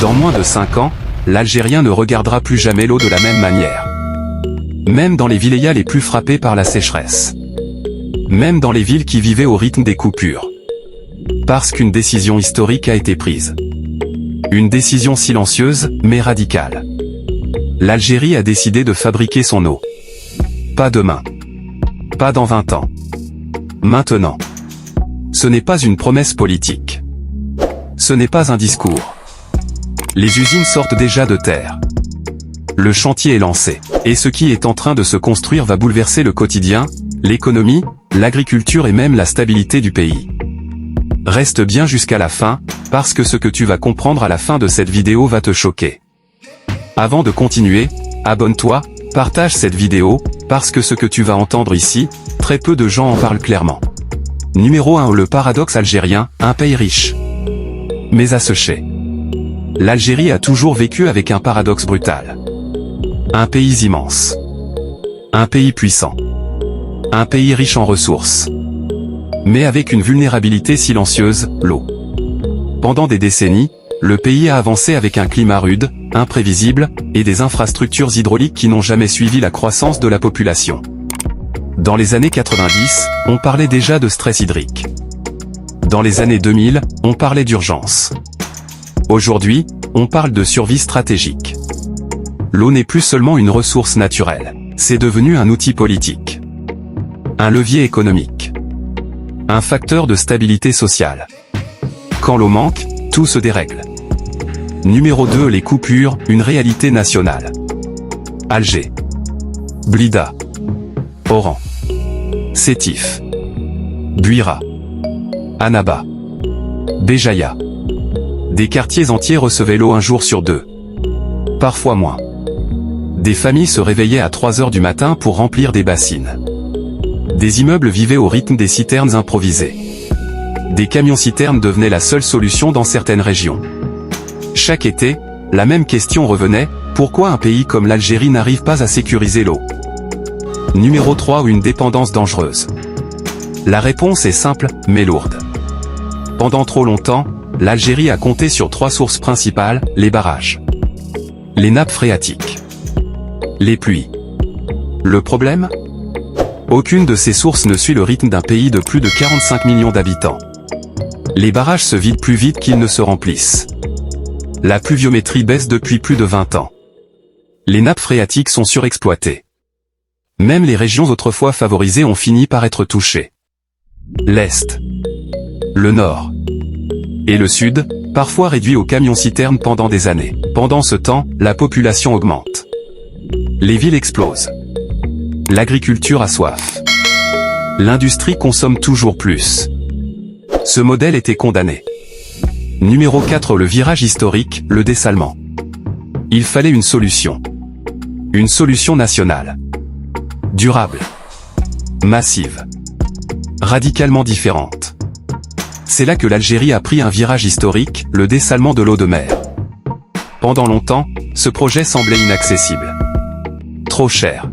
Dans moins de 5 ans, l'Algérien ne regardera plus jamais l'eau de la même manière. Même dans les wilayas les plus frappés par la sécheresse. Même dans les villes qui vivaient au rythme des coupures. Parce qu'une décision historique a été prise. Une décision silencieuse, mais radicale. L'Algérie a décidé de fabriquer son eau. Pas demain. Pas dans 20 ans. Maintenant. Ce n'est pas une promesse politique. Ce n'est pas un discours. Les usines sortent déjà de terre. Le chantier est lancé. Et ce qui est en train de se construire va bouleverser le quotidien, l'économie, l'agriculture et même la stabilité du pays. Reste bien jusqu'à la fin, parce que ce que tu vas comprendre à la fin de cette vidéo va te choquer. Avant de continuer, abonne-toi, partage cette vidéo, parce que ce que tu vas entendre ici, très peu de gens en parlent clairement. Numéro 1. Le paradoxe algérien, un pays riche. Mais asséché. L'Algérie a toujours vécu avec un paradoxe brutal. Un pays immense. Un pays puissant. Un pays riche en ressources. Mais avec une vulnérabilité silencieuse, l'eau. Pendant des décennies, le pays a avancé avec un climat rude, imprévisible, et des infrastructures hydrauliques qui n'ont jamais suivi la croissance de la population. Dans les années 90, on parlait déjà de stress hydrique. Dans les années 2000, on parlait d'urgence. Aujourd'hui, on parle de survie stratégique. L'eau n'est plus seulement une ressource naturelle, c'est devenu un outil politique. Un levier économique. Un facteur de stabilité sociale. Quand l'eau manque, tout se dérègle. Numéro 2. Les coupures, une réalité nationale. Alger. Blida. Oran. Sétif. Buira. Annaba. Béjaïa. Des quartiers entiers recevaient l'eau un jour sur 2. Parfois moins. Des familles se réveillaient à 3 heures du matin pour remplir des bassines. Des immeubles vivaient au rythme des citernes improvisées. Des camions-citernes devenaient la seule solution dans certaines régions. Chaque été, la même question revenait, pourquoi un pays comme l'Algérie n'arrive pas à sécuriser l'eau? Numéro 3. Une dépendance dangereuse. La réponse est simple, mais lourde. Pendant trop longtemps, l'Algérie a compté sur 3 sources principales, les barrages, les nappes phréatiques, les pluies. Le problème? Aucune de ces sources ne suit le rythme d'un pays de plus de 45 millions d'habitants. Les barrages se vident plus vite qu'ils ne se remplissent. La pluviométrie baisse depuis plus de 20 ans. Les nappes phréatiques sont surexploitées. Même les régions autrefois favorisées ont fini par être touchées. L'Est, le Nord et le Sud, parfois réduits aux camions-citernes pendant des années. Pendant ce temps, la population augmente. Les villes explosent. L'agriculture a soif. L'industrie consomme toujours plus. Ce modèle était condamné. Numéro 4. Le virage historique, le dessalement. Il fallait une solution. Une solution nationale. Durable. Massive. Radicalement différente. C'est là que l'Algérie a pris un virage historique, le dessalement de l'eau de mer. Pendant longtemps, ce projet semblait inaccessible. Trop cher.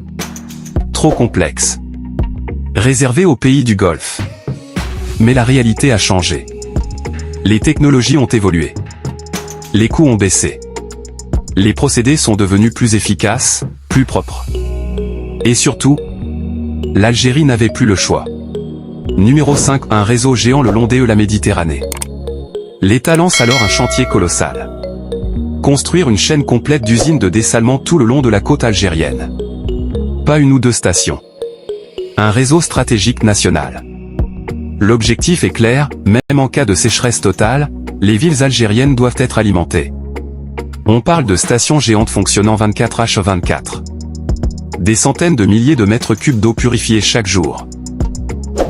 Trop complexe. Réservé aux pays du Golfe. Mais la réalité a changé. Les technologies ont évolué. Les coûts ont baissé. Les procédés sont devenus plus efficaces, plus propres. Et surtout, l'Algérie n'avait plus le choix. Numéro 5. Un réseau géant le long de la Méditerranée. L'État lance alors un chantier colossal. Construire une chaîne complète d'usines de dessalement tout le long de la côte algérienne. Pas une ou deux stations. Un réseau stratégique national. L'objectif est clair, même en cas de sécheresse totale, les villes algériennes doivent être alimentées. On parle de stations géantes fonctionnant 24h24. Des centaines de milliers de mètres cubes d'eau purifiée chaque jour.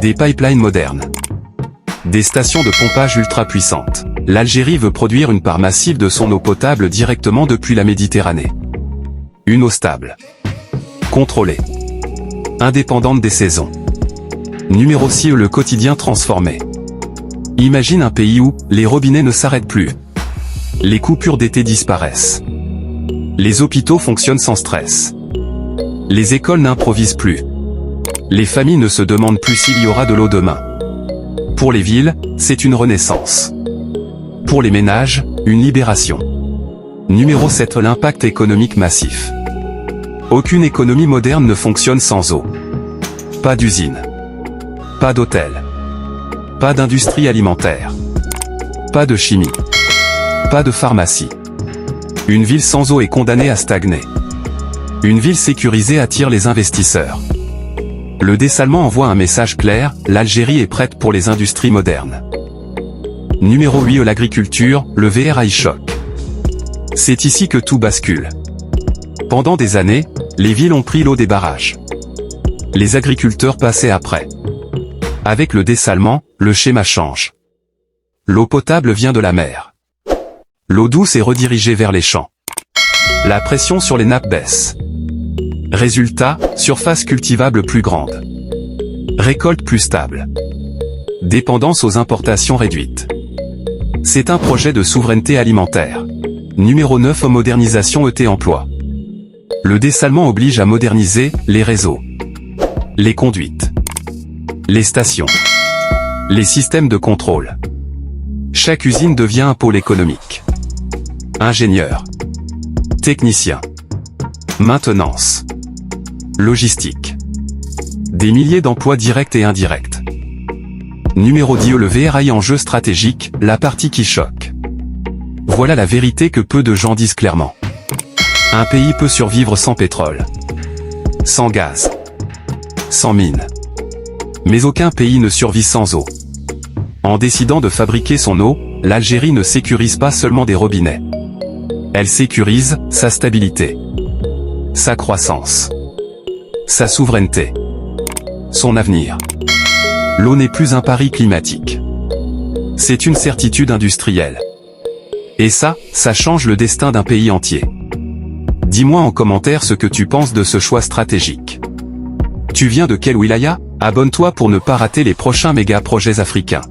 Des pipelines modernes. Des stations de pompage ultra puissantes. L'Algérie veut produire une part massive de son eau potable directement depuis la Méditerranée. Une eau stable. Contrôlée. Indépendante des saisons. Numéro 6. Le quotidien transformé. Imagine un pays où les robinets ne s'arrêtent plus. Les coupures d'été disparaissent. Les hôpitaux fonctionnent sans stress. Les écoles n'improvisent plus. Les familles ne se demandent plus s'il y aura de l'eau demain. Pour les villes, c'est une renaissance. Pour les ménages, une libération. Numéro 7. L'impact économique massif. Aucune économie moderne ne fonctionne sans eau. Pas d'usine. Pas d'hôtel. Pas d'industrie alimentaire. Pas de chimie. Pas de pharmacie. Une ville sans eau est condamnée à stagner. Une ville sécurisée attire les investisseurs. Le dessalement envoie un message clair, l'Algérie est prête pour les industries modernes. Numéro 8. L'agriculture, le VRI choc. C'est ici que tout bascule. Pendant des années, les villes ont pris l'eau des barrages. Les agriculteurs passaient après. Avec le dessalement, le schéma change. L'eau potable vient de la mer. L'eau douce est redirigée vers les champs. La pression sur les nappes baisse. Résultat, surface cultivable plus grande. Récolte plus stable. Dépendance aux importations réduite. C'est un projet de souveraineté alimentaire. Numéro 9. Modernisation ET emploi. Le dessalement oblige à moderniser les réseaux, les conduites, les stations, les systèmes de contrôle. Chaque usine devient un pôle économique. Ingénieur, technicien, maintenance, logistique. Des milliers d'emplois directs et indirects. Numéro 10. Le VRI enjeu stratégique, la partie qui choque. Voilà la vérité que peu de gens disent clairement. Un pays peut survivre sans pétrole, sans gaz, sans mine. Mais aucun pays ne survit sans eau. En décidant de fabriquer son eau, l'Algérie ne sécurise pas seulement des robinets. Elle sécurise sa stabilité, sa croissance, sa souveraineté, son avenir. L'eau n'est plus un pari climatique. C'est une certitude industrielle. Et ça change le destin d'un pays entier. Dis-moi en commentaire ce que tu penses de ce choix stratégique. Tu viens de quelle wilaya? Abonne-toi pour ne pas rater les prochains méga projets africains.